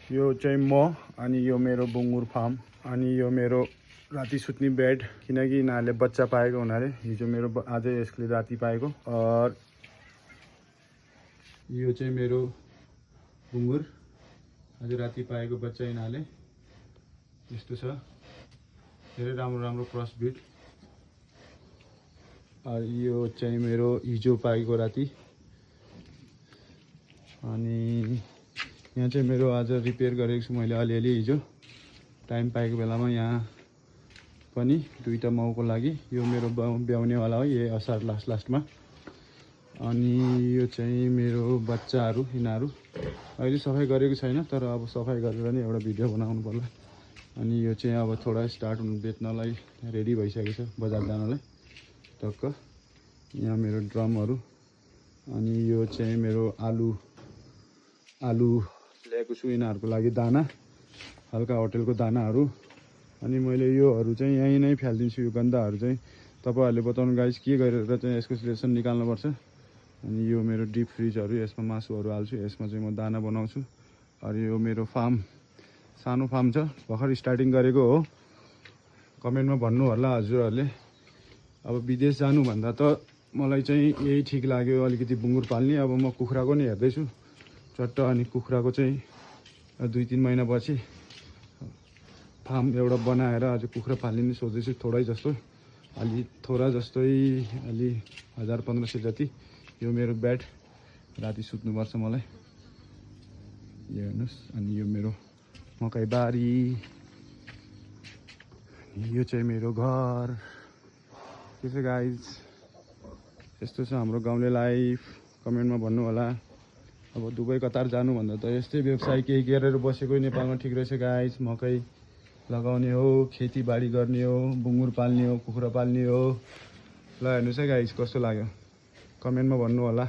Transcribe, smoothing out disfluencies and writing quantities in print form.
यो चाहिँ म अनि यो मेरो बुङ्गुर फार्म अनि यो मेरो राति सुत्ने बेड किनकि यिनीहरूले बच्चा पाएको हुनाले हिजो मेरो आजै यसले राति पाएको और यो चाहिँ मेरो बुङ्गुर आज राति पाएको बच्चा यिनीहरूले यस्तो छ धेरै राम्रो राम्रो क्रस ब्रिड यो चाहिँ मेरो हिजो पाएको राति अनि यहाँ चाहिँ मेरो आज रिपेयर गरेको छु मैले अलिअलि हिजो टाइम पाएको बेलामा यहाँ पनि दुईटा माउको लागि यो मेरो ब्याउनेवाला हो यही असार लास्टमा अनि यो चाहिँ मेरो बच्चाहरू यिनीहरू अहिले सफाइ गरेको छैन तर अब सफाइ गरेर नि एउटा भिडियो बनाउनु पर्ला अनि यो चाहिँ अब थोडा स्टार्ट हुनु बेच्नलाई रेडी भइसकेको छ बजार जानलाई टक्क यहाँ मेरो ड्रमहरू अनि यो चाहिँ मेरो आलु ल्याएको छु यिनीहरूको लागि दाना हल्का होटलको दानाहरू अनि मैले योहरू चाहिँ यहीँ नै फ्यालिदिन्छु यो गन्दाहरू चाहिँ तपाईँहरूले बताउनु गाइस के गरेर चाहिँ यसको रेसन निकाल्नुपर्छ अनि यो मेरो डिप फ्रिजहरू यसमा मासुहरू हाल्छु यसमा चाहिँ म दाना बनाउँछु अनि यो मेरो फार्म सानो फार्म छ भर्खर स्टार्टिङ गरेको हो कमेन्टमा भन्नु होला हजुरहरूले अब विदेश जानुभन्दा त मलाई चाहिँ यही ठिक लाग्यो अलिकति बुङ्गुर पाल्ने अब म कुखुराको नि हेर्दैछु चट्ट अनि कुखुराको चाहिँ 2-3 महिनापछि फार्म एउटा बनाएर आज कुखुरा पाल्ने सोच्दैछु थोरै जस्तो थोड़ा जस्तै अलि 1500 जति यो मेरो बेड राति सुत्नुपर्छ मलाई यो हेर्नुहोस् अनि यो मेरो मकै बारी यो चाहिँ मेरो घर के छ गाइज यस्तो छ हाम्रो गाउँले लाइफ कमेन्टमा भन्नु होला अब दुबई कतार जानु भन्दा त यस्तै व्यवसाय केही गरेर बसेको नेपालमा ठिक रहेछ गाइज मकै लगाउने हो खेतीबाडी गर्ने हो बुङ्गुर पाल्ने हो कुखुरा पाल्ने हो ल हेर्नुहोस् है गाइज कस्तो लाग्यो कमेन्टमा भन्नु होला